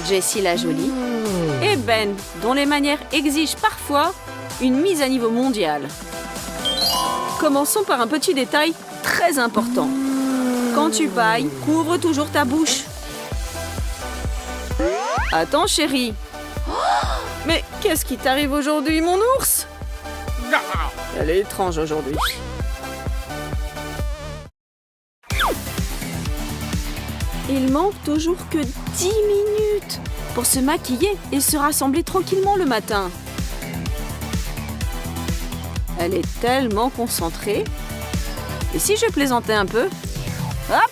Jessie la jolie, et Ben, dont les manières exigent parfois une mise à niveau mondial. Commençons par un petit détail très important. Quand tu bailles, couvre toujours ta bouche. Attends, chérie. Mais qu'est-ce qui t'arrive aujourd'hui, mon ours? Elle est étrange aujourd'hui. Il manque toujours que 10 minutes pour se maquiller et se rassembler tranquillement le matin. Elle est tellement concentrée. Et si je plaisantais un peu? Hop!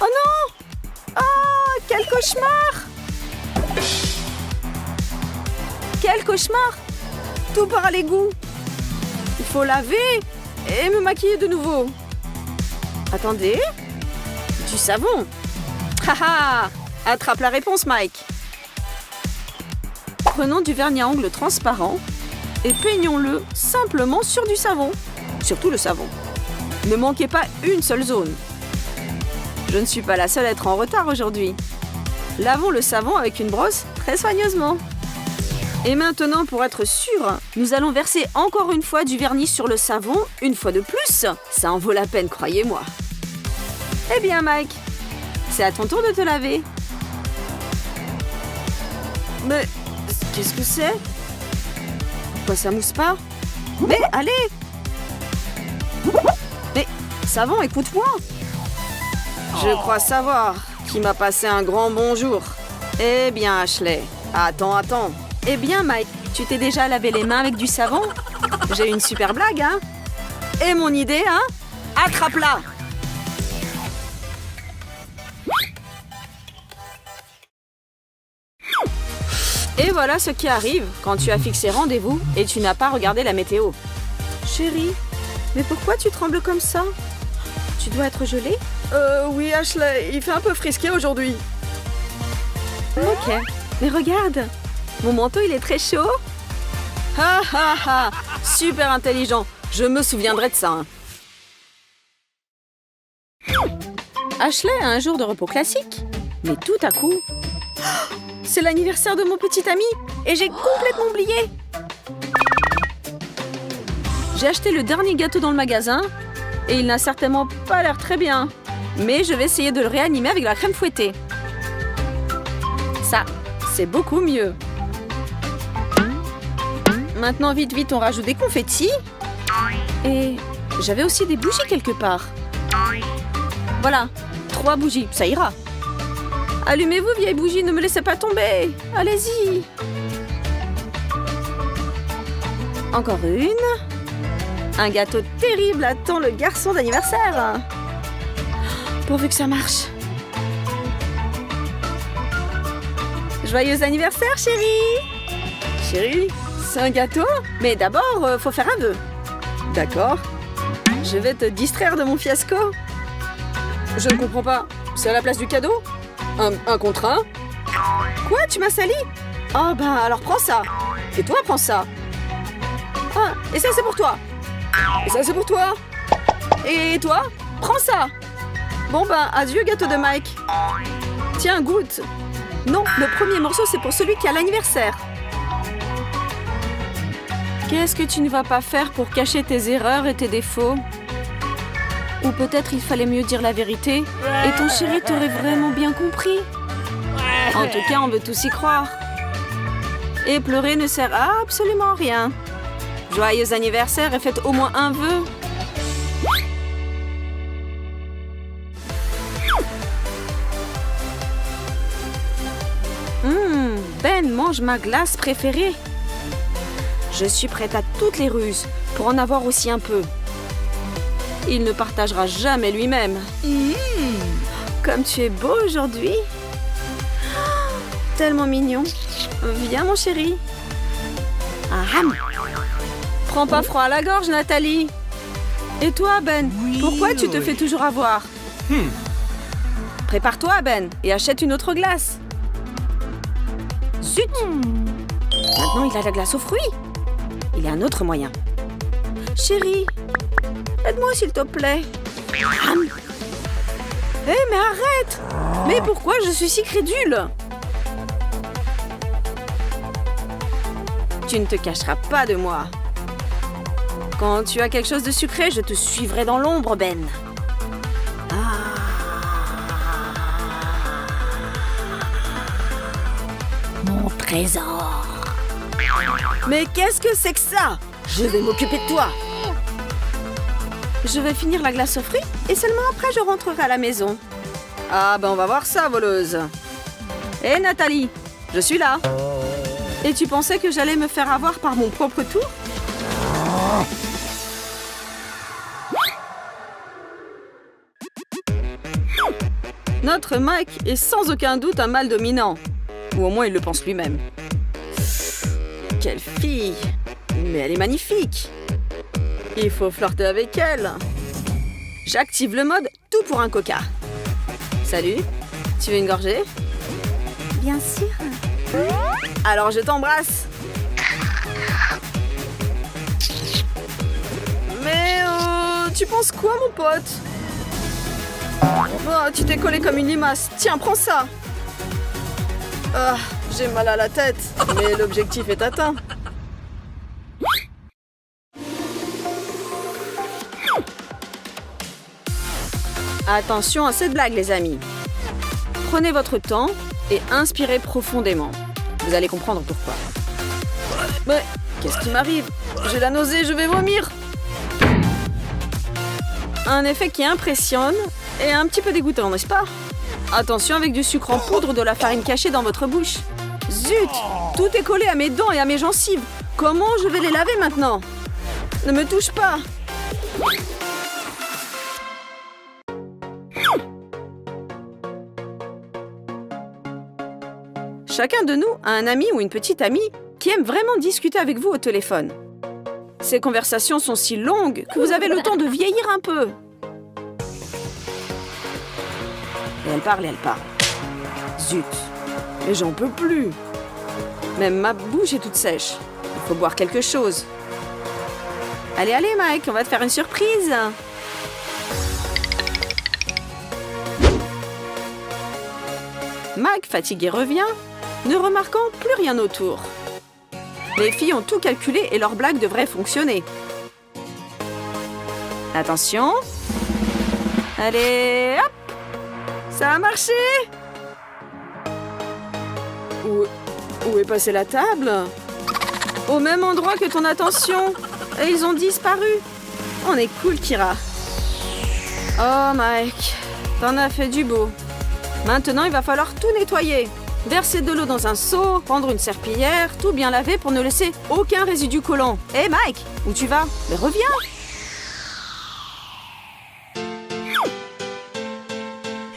Oh non! Ah, quel cauchemar! Quel cauchemar! Tout part à l'égout. Il faut laver et me maquiller de nouveau. Attendez. Du savon. Haha! Attrape la réponse, Mike. Prenons du vernis à ongles transparent et peignons-le simplement sur du savon. Surtout le savon. Ne manquez pas une seule zone. Je ne suis pas la seule à être en retard aujourd'hui. Lavons le savon avec une brosse très soigneusement. Et maintenant, pour être sûr, nous allons verser encore une fois du vernis sur le savon, une fois de plus. Ça en vaut la peine, croyez-moi. Eh bien, Mike, c'est à ton tour de te laver. Mais qu'est-ce que c'est? Pourquoi ça mousse pas? Mais allez! Mais savon, écoute-moi. Je crois savoir qui m'a passé un grand bonjour. Eh bien, Ashley, attends. Eh bien, Mike, tu t'es déjà lavé les mains avec du savon? J'ai une super blague, hein? Et mon idée, hein? Attrape-la! Et voilà ce qui arrive quand tu as fixé rendez-vous et tu n'as pas regardé la météo. Chérie, mais pourquoi tu trembles comme ça? Tu dois être gelée? Oui, Ashley, il fait un peu frisqué aujourd'hui. Ok, mais regarde, mon manteau, il est très chaud. Ha ha ha, super intelligent, je me souviendrai de ça. Hein. Ashley a un jour de repos classique, mais tout à coup... C'est l'anniversaire de mon petit ami et j'ai complètement oublié. J'ai acheté le dernier gâteau dans le magasin et il n'a certainement pas l'air très bien. Mais je vais essayer de le réanimer avec la crème fouettée. Ça, c'est beaucoup mieux. Maintenant, vite, on rajoute des confettis. Et j'avais aussi des bougies quelque part. Voilà, 3 bougies, ça ira. Allumez-vous, vieille bougie, ne me laissez pas tomber. Allez-y. Encore une. Un gâteau terrible attend le garçon d'anniversaire. Pourvu que ça marche. Joyeux anniversaire, chérie. Chérie, c'est un gâteau? Mais d'abord, faut faire un vœu. D'accord. Je vais te distraire de mon fiasco. Je ne comprends pas. C'est à la place du cadeau? Un contre un? Quoi, tu m'as sali? Oh, ben alors prends ça. Et toi, prends ça. Ah, et ça, c'est pour toi. Et ça, c'est pour toi. Et toi, prends ça. Bon, ben, adieu, gâteau de Mike. Tiens, goûte. Non, le premier morceau, c'est pour celui qui a l'anniversaire. Qu'est-ce que tu ne vas pas faire pour cacher tes erreurs et tes défauts? Ou peut-être il fallait mieux dire la vérité et ton chéri t'aurait vraiment bien compris. En tout cas, on veut tous y croire. Et pleurer ne sert à absolument rien. Joyeux anniversaire et faites au moins un vœu. Ben mange ma glace préférée. Je suis prête à toutes les ruses pour en avoir aussi un peu. Il ne partagera jamais lui-même. Comme tu es beau aujourd'hui. Tellement mignon. Viens, mon chéri. Aham. Prends pas froid à la gorge, Nathalie. Et toi, Ben, pourquoi tu te fais toujours avoir? Prépare-toi, Ben, et achète une autre glace. Zut! Maintenant, il a la glace aux fruits. Il y a un autre moyen. Chérie, aide-moi s'il te plaît. Hé, mais arrête! Mais pourquoi je suis si crédule? Tu ne te cacheras pas de moi. Quand tu as quelque chose de sucré, je te suivrai dans l'ombre, Ben. Mon trésor. Mais qu'est-ce que c'est que ça? Je vais m'occuper de toi. Je vais finir la glace aux fruits et seulement après je rentrerai à la maison. Ah ben on va voir ça, voleuse. Hé Nathalie, je suis là. Et tu pensais que j'allais me faire avoir par mon propre tour? Notre Mike est sans aucun doute un mâle dominant. Ou au moins il le pense lui-même. Quelle fille! Mais elle est magnifique! Il faut flirter avec elle. J'active le mode tout pour un coca. Salut, tu veux une gorgée? Bien sûr. Alors je t'embrasse. Mais tu penses quoi, mon pote? Oh, tu t'es collé comme une limace. Tiens, prends ça. Ah, j'ai mal à la tête, mais l'objectif est atteint. Attention à cette blague, les amis. Prenez votre temps et inspirez profondément. Vous allez comprendre pourquoi. Mais qu'est-ce qui m'arrive? J'ai la nausée, je vais vomir. Un effet qui impressionne et un petit peu dégoûtant, n'est-ce pas? Attention avec du sucre en poudre ou de la farine cachée dans votre bouche. Zut! Tout est collé à mes dents et à mes gencives. Comment je vais les laver maintenant? Ne me touche pas! Chacun de nous a un ami ou une petite amie qui aime vraiment discuter avec vous au téléphone. Ces conversations sont si longues que vous avez le temps de vieillir un peu. Et elle parle et elle parle. Zut, mais j'en peux plus. Même ma bouche est toute sèche. Il faut boire quelque chose. Allez, allez Mike, on va te faire une surprise. Mike, fatigué, revient, ne remarquant plus rien autour. Les filles ont tout calculé et leur blague devrait fonctionner. Attention. Allez, hop! Ça a marché! Où est passée la table? Au même endroit que ton attention. Et ils ont disparu. On est cool, Kira. Oh, Mike, t'en as fait du beau. Maintenant, il va falloir tout nettoyer. Verser de l'eau dans un seau, prendre une serpillière, tout bien laver pour ne laisser aucun résidu collant. Hé, Mike, où tu vas? Mais reviens!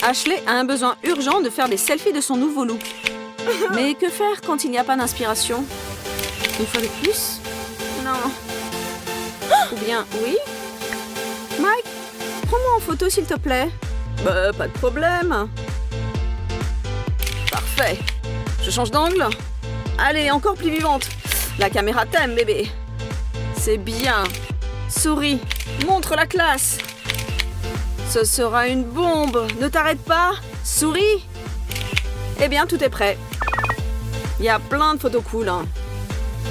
Ashley a un besoin urgent de faire des selfies de son nouveau look. Mais que faire quand il n'y a pas d'inspiration? Une fois de plus? Non. Ou bien, oui? Mike, prends-moi en photo s'il te plaît. Bah, pas de problème. Parfait. Je change d'angle. Allez, encore plus vivante. La caméra t'aime, bébé. C'est bien. Souris. Montre la classe. Ce sera une bombe. Ne t'arrête pas. Souris. Eh bien, tout est prêt. Il y a plein de photos cool. Hein.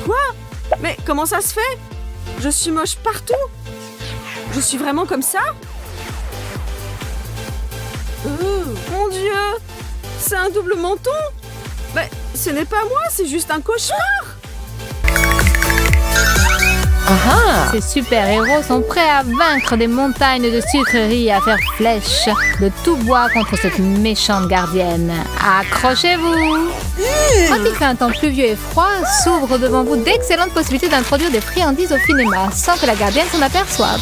Quoi? Mais comment ça se fait? Je suis moche partout. Je suis vraiment comme ça? Mon Dieu! C'est un double menton? Mais ce n'est pas moi, c'est juste un cauchemar! Ces super-héros sont prêts à vaincre des montagnes de sucreries et à faire flèche de tout bois contre cette méchante gardienne. Accrochez-vous! Quand il fait un temps pluvieux et froid, s'ouvrent devant vous d'excellentes possibilités d'introduire des friandises au cinéma sans que la gardienne s'en aperçoive.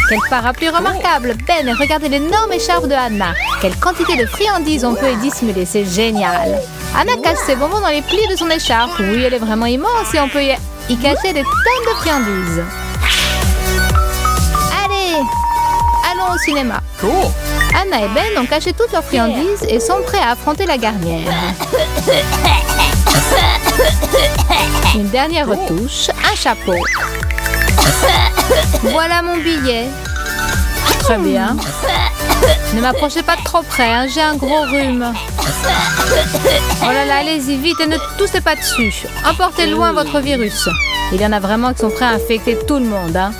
Quel parapluie remarquable! Ben, regardez l'énorme écharpe de Anna. Quelle quantité de friandises on peut y dissimuler, c'est génial! Anna cache ses bonbons dans les plis de son écharpe. Oui, elle est vraiment immense et on peut y cacher des tonnes de friandises. Allez, allons au cinéma. Anna et Ben ont caché toutes leurs friandises et sont prêts à affronter la garnière. Une dernière retouche, un chapeau. Voilà mon billet. Très bien. Ne m'approchez pas de trop près, hein, j'ai un gros rhume. Oh là là, allez-y vite et ne toussez pas dessus. Emportez loin votre virus. Il y en a vraiment qui sont prêts à infecter tout le monde. Hein.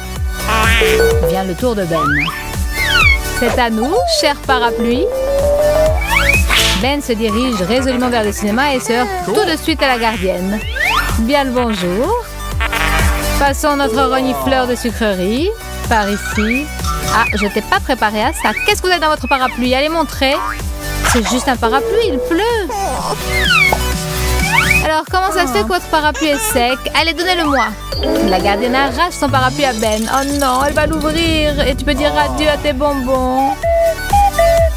Vient le tour de Ben. C'est à nous, cher parapluie. Ben se dirige résolument vers le cinéma et se heurte tout de suite à la gardienne. Bien le bonjour. Passons notre renifleur de sucreries. Par ici. Ah, je t'ai pas préparé à ça. Qu'est-ce que vous avez dans votre parapluie? Allez montrer. C'est juste un parapluie, il pleut. Alors, comment ça se fait que votre parapluie est sec? Allez, donnez-le-moi. La gardienne arrache son parapluie à Ben. Oh non, elle va l'ouvrir. Et tu peux dire adieu à tes bonbons.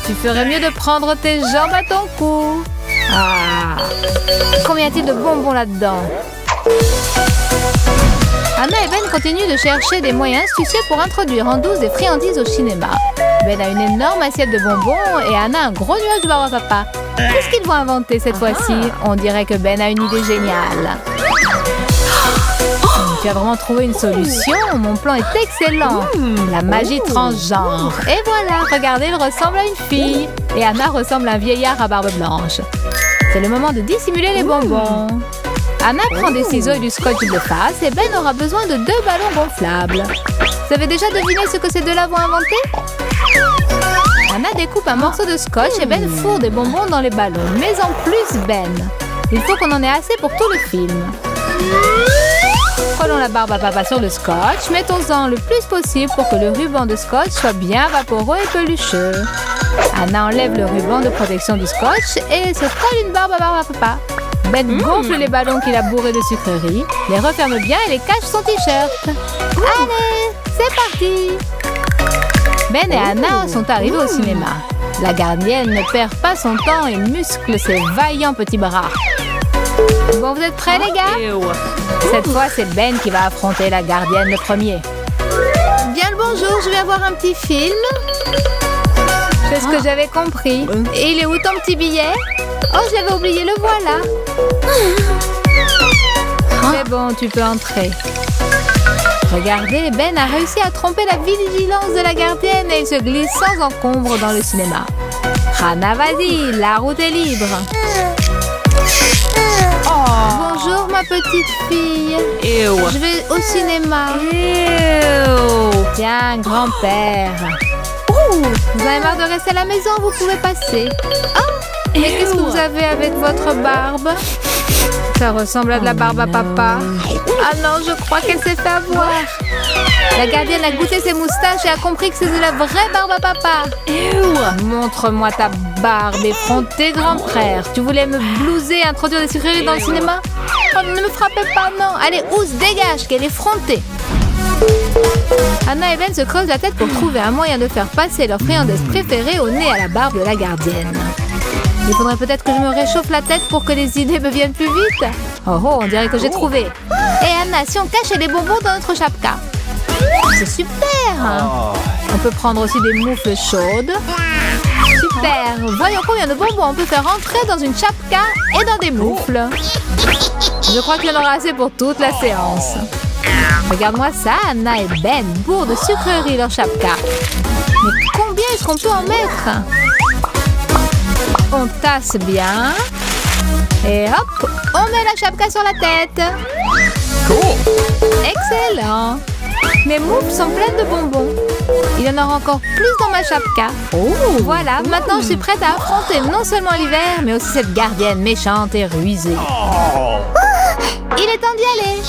Tu ferais mieux de prendre tes jambes à ton cou. Ah. Combien y a-t-il de bonbons là-dedans? Anna et Ben continuent de chercher des moyens astucieux pour introduire en douce des friandises au cinéma. Ben a une énorme assiette de bonbons et Anna un gros nuage de barbe à papa. Qu'est-ce qu'ils vont inventer cette fois-ci? On dirait que Ben a une idée géniale. Tu as vraiment trouvé une solution? Mon plan est excellent. La magie transgenre. Et voilà, regardez, il ressemble à une fille. Et Anna ressemble à un vieillard à barbe blanche. C'est le moment de dissimuler les bonbons. Anna prend des ciseaux et du scotch de face et Ben aura besoin de 2 ballons gonflables. Vous avez déjà deviné ce que ces deux-là vont inventer? Anna découpe un morceau de scotch et Ben fourre des bonbons dans les ballons. Mais en plus, Ben, il faut qu'on en ait assez pour tout le film. Prenons la barbe à papa sur le scotch, mettons-en le plus possible pour que le ruban de scotch soit bien vaporeux et pelucheux. Anna enlève le ruban de protection du scotch et se colle une barbe à papa. Ben gonfle les ballons qu'il a bourrés de sucreries, les referme bien et les cache son t-shirt. Allez, c'est parti! Ben et Anna sont arrivés au cinéma. La gardienne ne perd pas son temps et muscle ses vaillants petits bras. Bon, vous êtes prêts les gars? Cette fois, c'est Ben qui va affronter la gardienne le premier. Bien le bonjour, je vais avoir un petit film. C'est ce que j'avais compris. Et il est où ton petit billet? Oh, je l'avais oublié, le voilà. C'est bon, tu peux entrer. Regardez, Ben a réussi à tromper la vigilance de la gardienne et il se glisse sans encombre dans le cinéma. Hannah, vas-y, la route est libre. Bonjour, ma petite fille. Je vais au cinéma. Tiens, grand-père. Vous avez marre de rester à la maison, vous pouvez passer. Oh, mais qu'est-ce que vous avez avec votre barbe? Ça ressemble à de la barbe à papa. Ah non, je crois qu'elle s'est fait avoir. La gardienne a goûté ses moustaches et a compris que c'était la vraie barbe à papa. Montre-moi ta barbe effrontée, grand frère. Tu voulais me blouser et introduire des sucreries dans le cinéma? Oh, ne me frappez pas, non. Allez, Ousse, dégage, qu'elle est effrontée. Anna et Ben se creusent la tête pour trouver un moyen de faire passer leur friandise préférée au nez à la barbe de la gardienne. Il faudrait peut-être que je me réchauffe la tête pour que les idées me viennent plus vite. Oh oh, on dirait que j'ai trouvé. Et Anna, si on cachait les bonbons dans notre chapka? C'est super. On peut prendre aussi des moufles chaudes. Super. Voyons combien de bonbons on peut faire entrer dans une chapka et dans des moufles. Je crois qu'il y en aura assez pour toute la séance. Regarde-moi ça, Anna et Ben bourrent de sucreries leur chapka. Mais combien est-ce qu'on peut en mettre? On tasse bien. Et hop, on met la chapka sur la tête. Excellent. Mes moufles sont pleines de bonbons. Il y en aura encore plus dans ma chapka. Voilà, maintenant je suis prête à affronter non seulement l'hiver, mais aussi cette gardienne méchante et rusée. Il est temps d'y aller.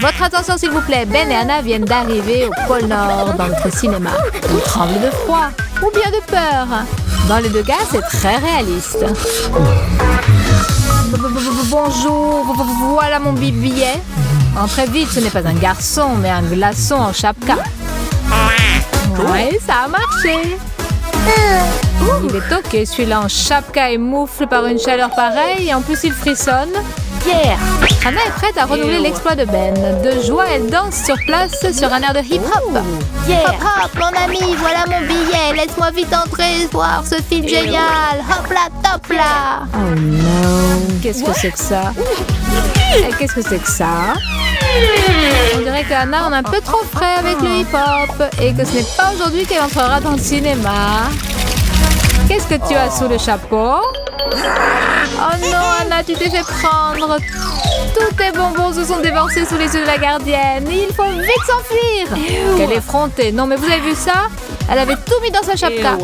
Votre attention s'il vous plaît, Ben et Anna viennent d'arriver au pôle Nord dans notre cinéma. Ils tremblent de froid ou bien de peur. Dans les deux cas, c'est très réaliste. Bonjour, voilà mon billet. Entrez vite, ce n'est pas un garçon, mais un glaçon en chapka. Oui, ça a marché. Il est ok, celui-là en chapka et moufle par une chaleur pareille et en plus il frissonne. Anna est prête à renouveler l'exploit de Ben. De joie, elle danse sur place sur un air de hip-hop. Hop hop, mon ami, voilà mon billet. Laisse-moi vite entrer, voir ce film génial. Hop là, top là. Oh non. Qu'est-ce que c'est que ça? Qu'est-ce que c'est que ça? On dirait qu'Anna en a un peu trop frais avec le hip-hop et que ce n'est pas aujourd'hui qu'elle entrera dans le cinéma. Qu'est-ce que tu as sous le chapeau? Oh non, Anna, tu t'es fait prendre. Tous tes bonbons se sont déversés sous les yeux de la gardienne. Il faut vite s'enfuir. Quelle effrontée. Non, mais vous avez vu ça? Elle avait tout mis dans sa chapka.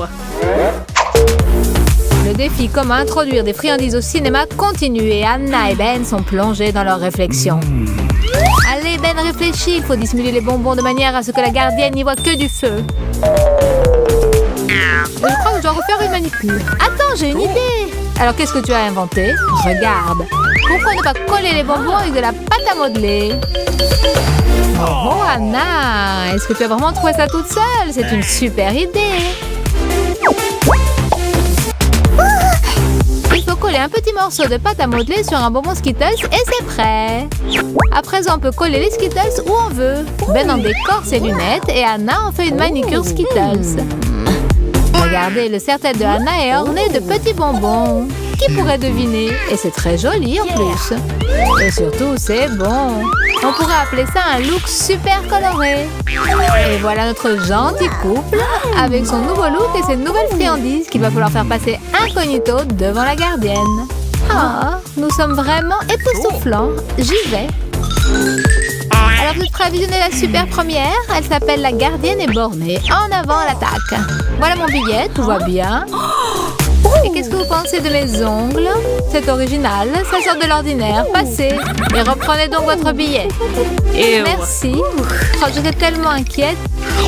Le défi comment introduire des friandises au cinéma continue et Anna et Ben sont plongés dans leurs réflexions. Allez Ben, réfléchis, il faut dissimuler les bonbons de manière à ce que la gardienne n'y voit que du feu. Je crois que je dois refaire une manipule. Attends, j'ai une idée. Alors qu'est-ce que tu as inventé? Regarde. Pourquoi ne pas coller les bonbons avec de la pâte à modeler? Oh Anna, est-ce que tu as vraiment trouvé ça toute seule? C'est une super idée. Il faut coller un petit morceau de pâte à modeler sur un bonbon Skittles et c'est prêt. À présent, on peut coller les Skittles où on veut. Ben en décore ses lunettes et Anna en fait une manicure Skittles. Regardez, le serre-tête de Anna est orné de petits bonbons. Qui pourrait deviner? Et c'est très joli en plus. Et surtout, c'est bon. On pourrait appeler ça un look super coloré. Et voilà notre gentil couple avec son nouveau look et ses nouvelles friandises qu'il va falloir faire passer incognito devant la gardienne. Ah, nous sommes vraiment époustouflants. J'y vais. Alors, vous êtes prêts à visionner la super première? Elle s'appelle La gardienne est bornée. En avant, l'attaque. Voilà mon billet, tout va bien. Et qu'est-ce que vous pensez de mes ongles? C'est original, ça sort de l'ordinaire. Passez et reprenez donc votre billet. Merci. Oh, j'étais tellement inquiète.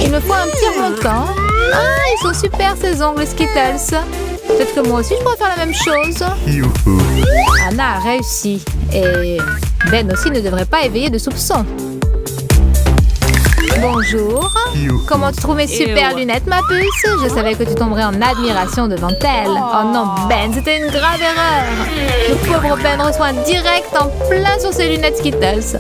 Il me faut un petit remontant. Ah, ils sont super ces ongles Skittles. Peut-être que moi aussi je pourrais faire la même chose. Anna a réussi. Et Ben aussi ne devrait pas éveiller de soupçons. Bonjour. Comment tu trouves mes super lunettes, ma puce? Je savais que tu tomberais en admiration devant elles. Oh non, Ben, c'était une grave erreur. Le pauvre Ben reçoit un direct en plein sur ses lunettes Skittles.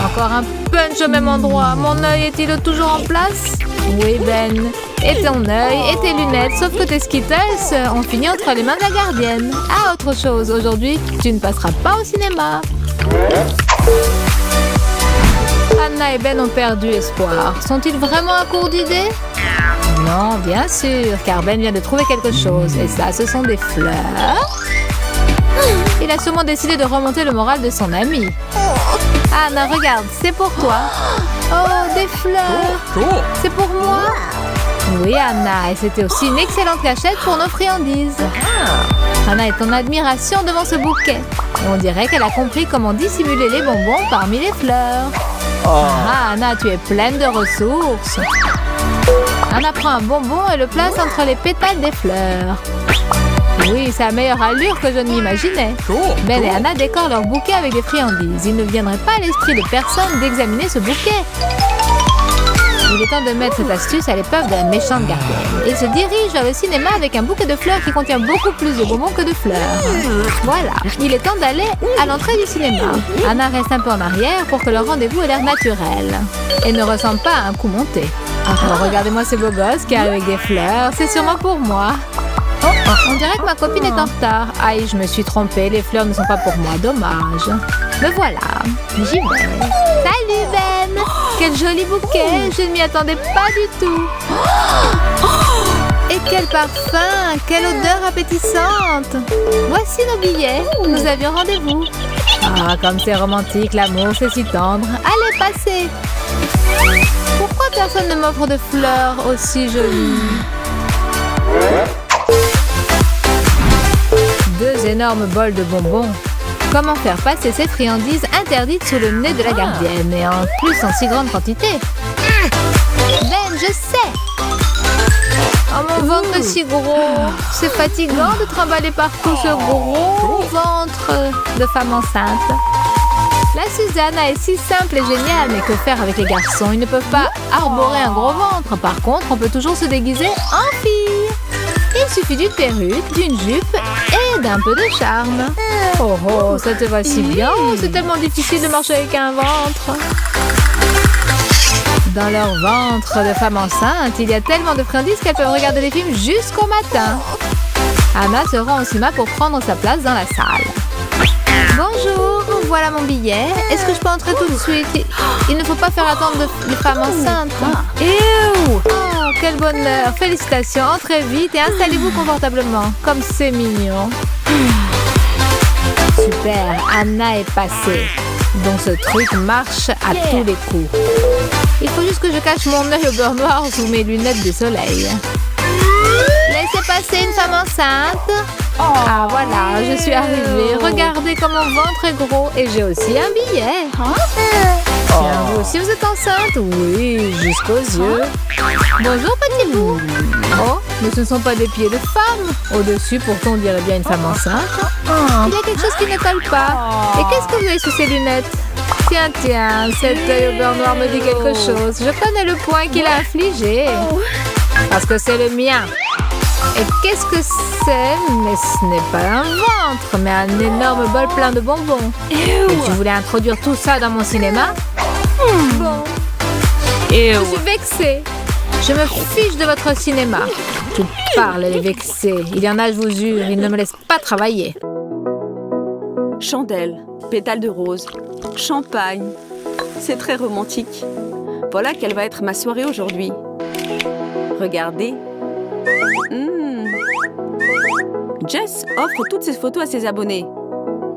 Encore un punch au même endroit. Mon œil est-il toujours en place? Oui, Ben. Et ton œil et tes lunettes, sauf que tes Skittles ont fini entre les mains de la gardienne. Ah, autre chose, aujourd'hui, tu ne passeras pas au cinéma. Anna et Ben ont perdu espoir. Sont-ils vraiment à court d'idées? Non, bien sûr, car Ben vient de trouver quelque chose. Et ça, ce sont des fleurs. Il a sûrement décidé de remonter le moral de son ami. Anna, regarde, c'est pour toi. Oh, des fleurs. C'est pour moi? Oui, Anna, et c'était aussi une excellente cachette pour nos friandises. Anna est en admiration devant ce bouquet. On dirait qu'elle a compris comment dissimuler les bonbons parmi les fleurs. Ah, Anna, tu es pleine de ressources. Anna prend un bonbon et le place entre les pétales des fleurs. Oui, c'est la meilleure allure que je ne m'imaginais. Ben et Anna décorent leur bouquet avec des friandises. Il ne viendrait pas à l'esprit de personne d'examiner ce bouquet. Il est temps de mettre cette astuce à l'épreuve de la méchante gardienne. Il se dirige vers le cinéma avec un bouquet de fleurs qui contient beaucoup plus de bonbons que de fleurs. Voilà, il est temps d'aller à l'entrée du cinéma. Anna reste un peu en arrière pour que leur rendez-vous ait l'air naturel et ne ressemble pas à un coup monté. Alors regardez-moi ce beau gosse qui arrive avec des fleurs, c'est sûrement pour moi. On dirait que ma copine est en retard. Aïe, je me suis trompée, les fleurs ne sont pas pour moi, dommage. Me voilà, j'y vais. Salut Ben! Quel joli bouquet, je ne m'y attendais pas du tout. Et quel parfum, quelle odeur appétissante. Voici nos billets, nous avions rendez-vous. Ah, comme c'est romantique, l'amour, c'est si tendre. Allez, passez. Pourquoi personne ne m'offre de fleurs aussi jolies? Deux énormes bols de bonbons. Comment faire passer ces friandises interdites sous le nez de la gardienne et en plus en si grande quantité? Ben, je sais! Oh, mon ventre est si gros! C'est fatigant de trimballer partout ce gros ventre de femme enceinte. L'astuce d'Anna est si simple et géniale, mais que faire avec les garçons? Ils ne peuvent pas arborer un gros ventre. Par contre, on peut toujours se déguiser en fille. Il suffit d'une perruque, d'une jupe et d'un peu de charme. Oh oh, ça te va si bien. C'est tellement difficile de marcher avec un ventre. Dans leur ventre de femme enceinte, il y a tellement de friandises qu'elles peuvent regarder les films jusqu'au matin. Anna se rend au cinéma pour prendre sa place dans la salle. Bonjour, voilà mon billet. Est-ce que je peux entrer tout de suite? Il ne faut pas faire attendre les femmes enceintes. Ew! Oh, quel bonheur! Félicitations, entrez vite et installez-vous confortablement. Comme c'est mignon. Super, Anna est passée. Donc ce truc marche à tous les coups. Il faut juste que je cache mon œil au beurre noir sous mes lunettes de soleil. Laissez passer une femme enceinte. Ah voilà, je suis arrivée. Regardez comme mon ventre est gros et j'ai aussi un billet. Tiens, vous aussi vous êtes enceinte? Oui, jusqu'aux yeux. Bonjour petit bout. Oh, mais ce ne sont pas des pieds de femme. Au-dessus, pourtant, on dirait bien une femme enceinte. Il y a quelque chose qui ne colle pas. Et qu'est-ce que vous avez sous ces lunettes? Tiens, cet œil au beurre noir me dit quelque chose. Je connais le point qu'il a infligé. Parce que c'est le mien. Et qu'est-ce que c'est? Mais ce n'est pas un ventre, mais un énorme bol plein de bonbons. Et tu voulais introduire tout ça dans mon cinéma? Bon. Je suis vexée. Je me fiche de votre cinéma. Tout parle, elle est vexée. Il y en a, je vous jure, ils ne me laissent pas travailler. Chandelle, pétales de rose, champagne. C'est très romantique. Voilà quelle va être ma soirée aujourd'hui. Regardez. Jess offre toutes ses photos à ses abonnés.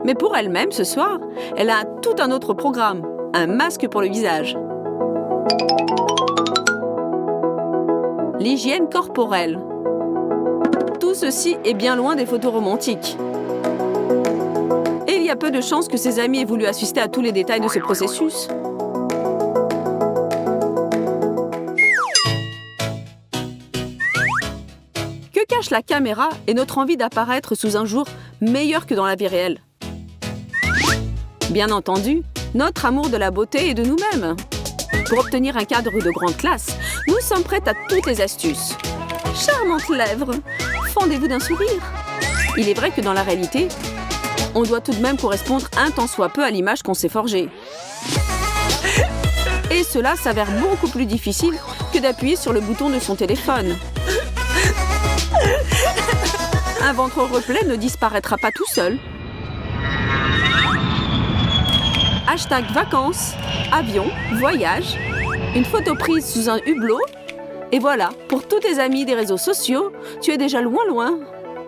Mais pour elle-même, ce soir, elle a tout un autre programme. Un masque pour le visage. L'hygiène corporelle. Tout ceci est bien loin des photos romantiques. Et il y a peu de chances que ses amis aient voulu assister à tous les détails de ce processus. Que cache la caméra et notre envie d'apparaître sous un jour meilleur que dans la vie réelle? Bien entendu, notre amour de la beauté et de nous-mêmes. Pour obtenir un cadre de grande classe, nous sommes prêts à toutes les astuces. Charmantes lèvres, fendez-vous d'un sourire. Il est vrai que dans la réalité, on doit tout de même correspondre un tant soit peu à l'image qu'on s'est forgée. Et cela s'avère beaucoup plus difficile que d'appuyer sur le bouton de son téléphone. Un ventre replet ne disparaîtra pas tout seul. Hashtag vacances, avion, voyage, une photo prise sous un hublot. Et voilà, pour tous tes amis des réseaux sociaux, tu es déjà loin.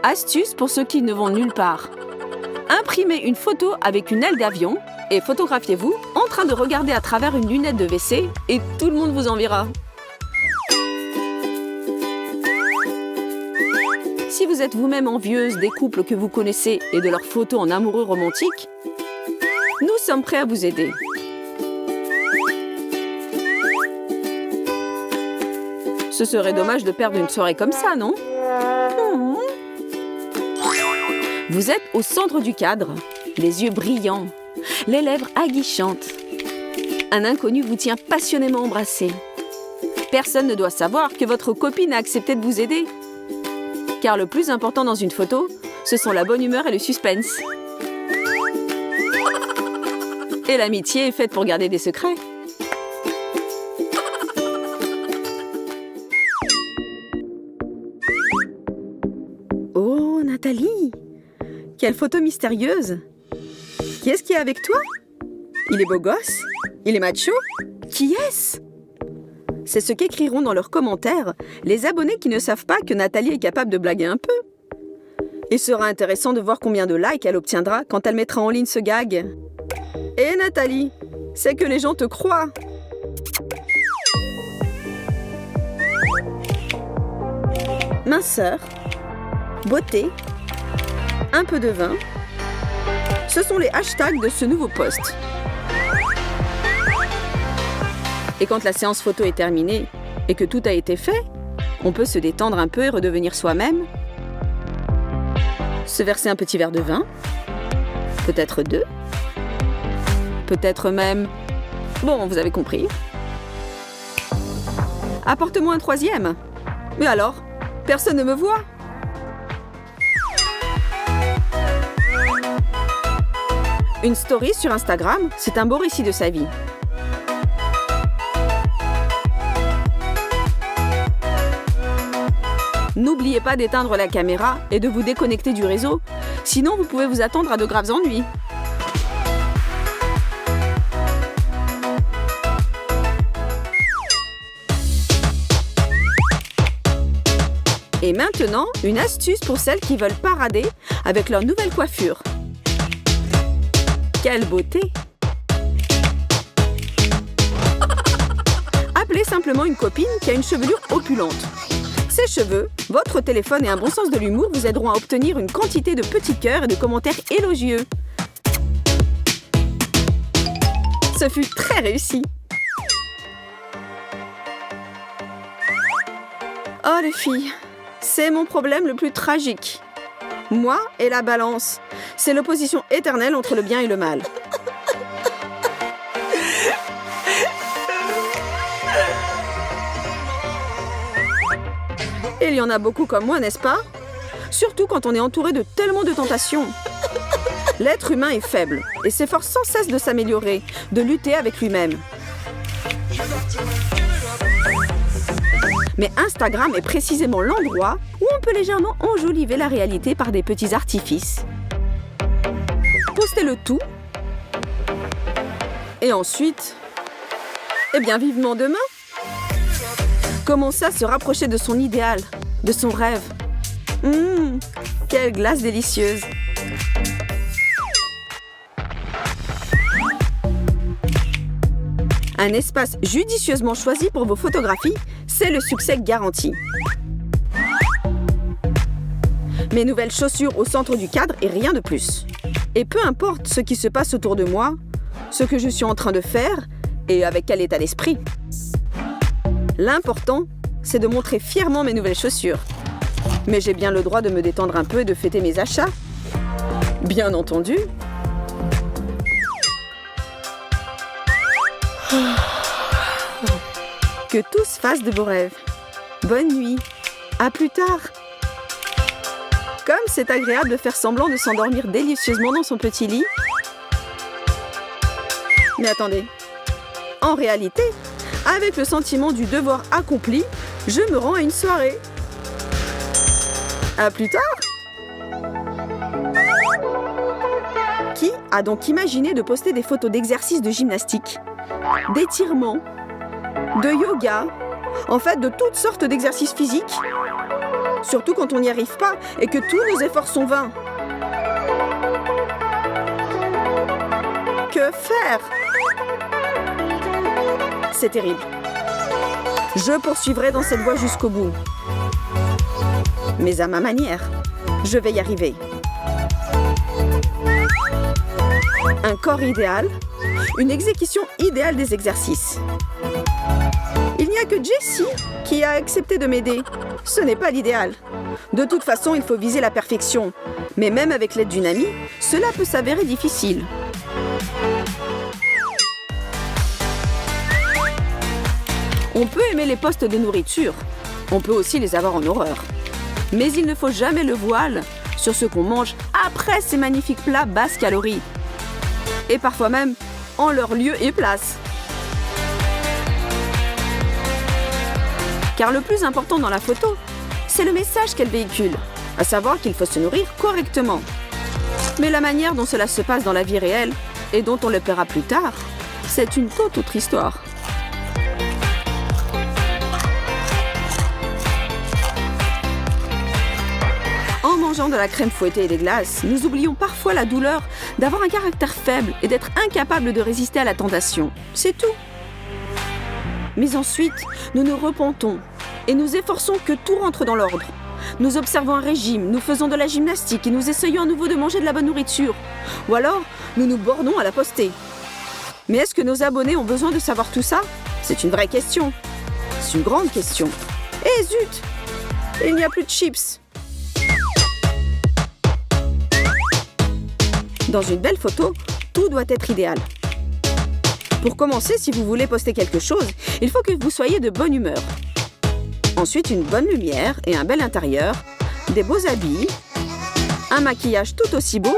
Astuce pour ceux qui ne vont nulle part. Imprimez une photo avec une aile d'avion et photographiez-vous en train de regarder à travers une lunette de WC et tout le monde vous enviera. Si vous êtes vous-même envieuse des couples que vous connaissez et de leurs photos en amoureux romantiques, nous sommes prêts à vous aider. Ce serait dommage de perdre une soirée comme ça, non? Vous êtes au centre du cadre, les yeux brillants, les lèvres aguichantes. Un inconnu vous tient passionnément embrassé. Personne ne doit savoir que votre copine a accepté de vous aider. Car le plus important dans une photo, ce sont la bonne humeur et le suspense. Et l'amitié est faite pour garder des secrets. Oh, Nathalie! Quelle photo mystérieuse! Qui est-ce qui est avec toi? Il est beau gosse? Il est macho? Qui est-ce? C'est ce qu'écriront dans leurs commentaires les abonnés qui ne savent pas que Nathalie est capable de blaguer un peu. Il sera intéressant de voir combien de likes elle obtiendra quand elle mettra en ligne ce gag. Et Nathalie, c'est que les gens te croient. Minceur, beauté, un peu de vin. Ce sont les hashtags de ce nouveau post. Et quand la séance photo est terminée et que tout a été fait, on peut se détendre un peu et redevenir soi-même. Se verser un petit verre de vin, peut-être 2, peut-être même... Bon, vous avez compris. Apporte-moi un 3e. Mais alors, personne ne me voit. Une story sur Instagram, c'est un beau récit de sa vie. N'oubliez pas d'éteindre la caméra et de vous déconnecter du réseau, sinon vous pouvez vous attendre à de graves ennuis. Et maintenant, une astuce pour celles qui veulent parader avec leur nouvelle coiffure. Quelle beauté! Appelez simplement une copine qui a une chevelure opulente. Ses cheveux, votre téléphone et un bon sens de l'humour vous aideront à obtenir une quantité de petits cœurs et de commentaires élogieux. Ce fut très réussi. Oh les filles, c'est mon problème le plus tragique. Moi et la balance, c'est l'opposition éternelle entre le bien et le mal. Il y en a beaucoup comme moi, n'est-ce pas? Surtout quand on est entouré de tellement de tentations. L'être humain est faible et s'efforce sans cesse de s'améliorer, de lutter avec lui-même. Mais Instagram est précisément l'endroit où on peut légèrement enjoliver la réalité par des petits artifices. Postez le tout. Et ensuite, vivement demain. Commencez à se rapprocher de son idéal, de son rêve. Quelle glace délicieuse! Un espace judicieusement choisi pour vos photographies, c'est le succès garanti. Mes nouvelles chaussures au centre du cadre et rien de plus. Et peu importe ce qui se passe autour de moi, ce que je suis en train de faire et avec quel état d'esprit. L'important, c'est de montrer fièrement mes nouvelles chaussures. Mais j'ai bien le droit de me détendre un peu et de fêter mes achats. Bien entendu. Que tout se fasse de beaux rêves. Bonne nuit. À plus tard. Comme c'est agréable de faire semblant de s'endormir délicieusement dans son petit lit. Mais attendez. En réalité, avec le sentiment du devoir accompli, je me rends à une soirée. À plus tard. Qui a donc imaginé de poster des photos d'exercices de gymnastique, d'étirements, de yoga, en fait de toutes sortes d'exercices physiques? Surtout quand on n'y arrive pas et que tous nos efforts sont vains. Que faire? C'est terrible. Je poursuivrai dans cette voie jusqu'au bout. Mais à ma manière, je vais y arriver. Un corps idéal, une exécution idéale des exercices. Il n'y a que Jessie qui a accepté de m'aider. Ce n'est pas l'idéal. De toute façon, il faut viser la perfection. Mais même avec l'aide d'une amie, cela peut s'avérer difficile. On peut aimer les posts de nourriture. On peut aussi les avoir en horreur. Mais il ne faut jamais le voile sur ce qu'on mange après ces magnifiques plats basses calories. Et parfois même en leur lieu et place. Car le plus important dans la photo, c'est le message qu'elle véhicule, à savoir qu'il faut se nourrir correctement. Mais la manière dont cela se passe dans la vie réelle et dont on le paiera plus tard, c'est une toute autre histoire. En mangeant de la crème fouettée et des glaces, nous oublions parfois la douleur d'avoir un caractère faible et d'être incapable de résister à la tentation. C'est tout. Mais ensuite, nous nous repentons et nous efforçons que tout rentre dans l'ordre. Nous observons un régime, nous faisons de la gymnastique et nous essayons à nouveau de manger de la bonne nourriture. Ou alors, nous nous bornons à la poster. Mais est-ce que nos abonnés ont besoin de savoir tout ça? C'est une vraie question. C'est une grande question. Eh zut! Il n'y a plus de chips. Dans une belle photo, tout doit être idéal. Pour commencer, si vous voulez poster quelque chose, il faut que vous soyez de bonne humeur. Ensuite, une bonne lumière et un bel intérieur, des beaux habits, un maquillage tout aussi beau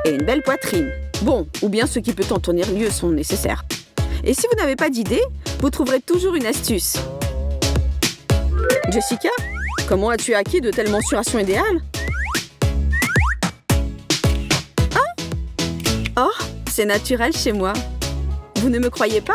et une belle poitrine. Bon, ou bien ce qui peut en tenir lieu sont nécessaires. Et si vous n'avez pas d'idée, vous trouverez toujours une astuce. Jessica, comment as-tu acquis de telles mensurations idéales? Ah? Oh, c'est naturel chez moi. Vous ne me croyez pas?